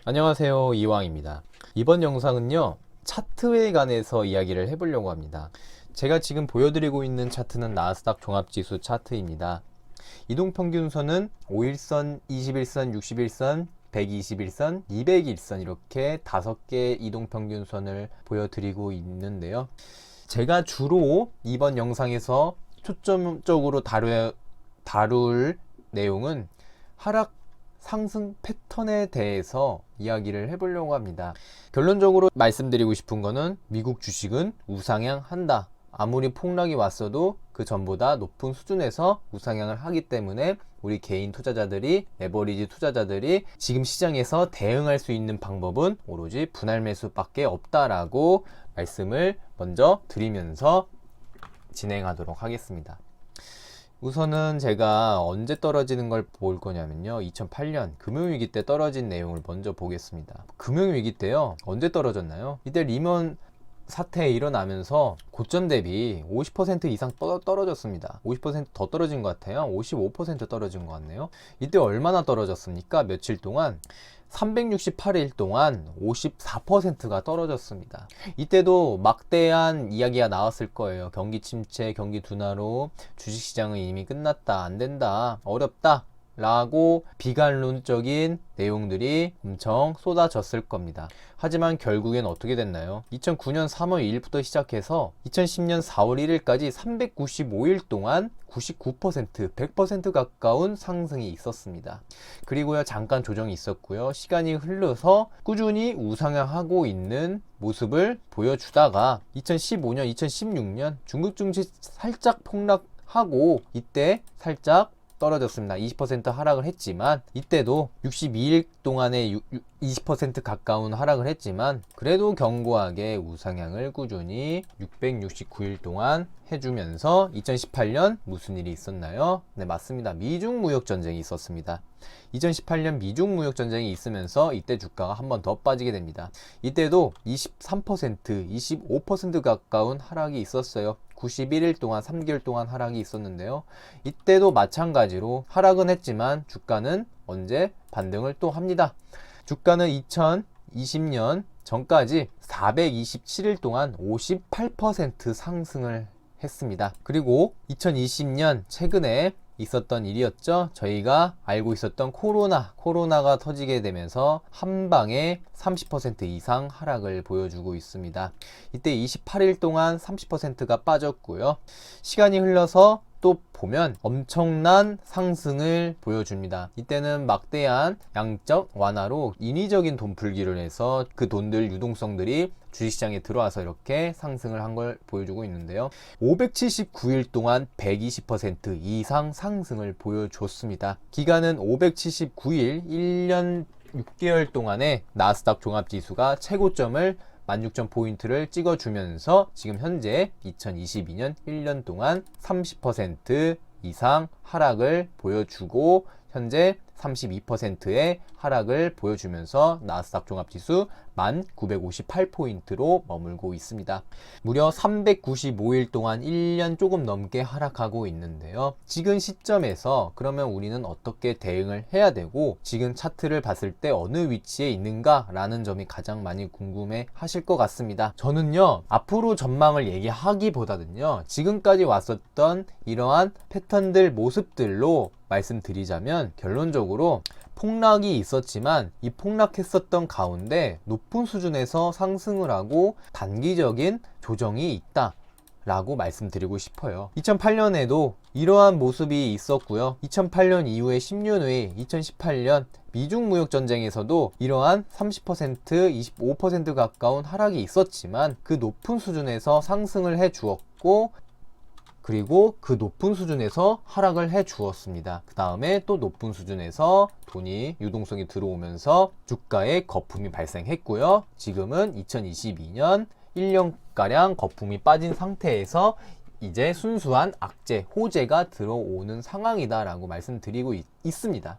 안녕하세요, 이왕입니다. 이번 영상은요, 차트에 관해서 이야기를 해보려고 합니다. 제가 지금 보여드리고 있는 차트는 나스닥 종합지수 차트입니다. 이동평균선은 5일선, 21선, 61선, 121선, 201선 이렇게 5개의 이동평균선을 보여드리고 있는데요. 제가 주로 이번 영상에서 초점적으로 다룰 내용은 하락 상승 패턴에 대해서 이야기를 해보려고 합니다. 결론적으로 말씀드리고 싶은 거는 미국 주식은 우상향 한다. 아무리 폭락이 왔어도 그 전보다 높은 수준에서 우상향을 하기 때문에 우리 개인 투자자들이, 레버리지 투자자들이 지금 시장에서 대응할 수 있는 방법은 오로지 분할 매수밖에 없다라고 말씀을 먼저 드리면서 진행하도록 하겠습니다. 우선은 제가 언제 떨어지는 걸 볼 거냐면요, 2008년 금융위기 때 떨어진 내용을 먼저 보겠습니다. 금융위기 때요, 언제 떨어졌나요? 이때 리먼 사태 일어나면서 고점 대비 50% 이상 떨어졌습니다. 50% 더 떨어진 것 같아요. 55% 떨어진 것 같네요. 이때 얼마나 떨어졌습니까? 며칠 동안 368일 동안 54%가 떨어졌습니다. 이때도 막대한 이야기가 나왔을 거예요. 경기 침체, 경기 둔화로 주식시장은 이미 끝났다, 안 된다, 어렵다 라고 비관론적인 내용들이 엄청 쏟아졌을 겁니다. 하지만 결국엔 어떻게 됐나요? 2009년 3월 2일부터 시작해서 2010년 4월 1일까지 395일 동안 99%, 100% 가까운 상승이 있었습니다. 그리고요, 잠깐 조정이 있었고요. 시간이 흘러서 꾸준히 우상향하고 있는 모습을 보여주다가 2015년, 2016년 중국 증시 살짝 폭락하고 이때 살짝 떨어졌습니다. 20% 하락을 했지만 이때도 62일 동안에 20% 가까운 하락을 했지만 그래도 견고하게 우상향을 꾸준히 669일 동안 해주면서 2018년 무슨 일이 있었나요? 네, 맞습니다. 미중 무역 전쟁이 있었습니다. 2018년 미중 무역 전쟁이 있으면서 이때 주가가 한 번 더 빠지게 됩니다. 이때도 23%, 25% 가까운 하락이 있었어요. 91일 동안 3개월 동안 하락이 있었는데요. 이때도 마찬가지로 하락은 했지만 주가는 언제 반등을 또 합니다. 주가는 2020년 전까지 427일 동안 58% 상승을 했습니다. 그리고 2020년 최근에 있었던 일이었죠. 저희가 알고 있었던 코로나가 터지게 되면서 한 방에 30% 이상 하락을 보여주고 있습니다. 이때 28일 동안 30%가 빠졌고요. 시간이 흘러서 또 보면 엄청난 상승을 보여줍니다. 이때는 막대한 양적 완화로 인위적인 돈 풀기를 해서 그 돈들 유동성들이 주식시장에 들어와서 이렇게 상승을 한 걸 보여주고 있는데요. 579일 동안 120% 이상 상승을 보여줬습니다. 기간은 579일, 1년 6개월 동안에 나스닥 종합지수가 최고점을 16,000포인트를 찍어주면서 지금 현재 2022년 1년 동안 30% 이상 하락을 보여주고 현재 32%의 하락을 보여주면서 나스닥 종합지수 1958포인트로 머물고 있습니다. 무려 395일 동안 1년 조금 넘게 하락하고 있는데요. 지금 시점에서 그러면 우리는 어떻게 대응을 해야 되고 지금 차트를 봤을 때 어느 위치에 있는가 라는 점이 가장 많이 궁금해 하실 것 같습니다. 저는요, 앞으로 전망을 얘기하기보다는요, 지금까지 왔었던 이러한 패턴들, 모습들로 말씀드리자면 결론적으로 폭락이 있었지만 이 폭락했었던 가운데 높은 수준에서 상승을 하고 단기적인 조정이 있다 라고 말씀드리고 싶어요. 2008년에도 이러한 모습이 있었고요. 2008년 이후에 10년 후에 2018년 미중 무역 전쟁에서도 이러한 30%, 25% 가까운 하락이 있었지만 그 높은 수준에서 상승을 해 주었고 그리고 그 높은 수준에서 하락을 해 주었습니다. 그 다음에 또 높은 수준에서 돈이 유동성이 들어오면서 주가에 거품이 발생했고요. 지금은 2022년 1년가량 거품이 빠진 상태에서 이제 순수한 악재, 호재가 들어오는 상황이다 라고 말씀드리고 있습니다.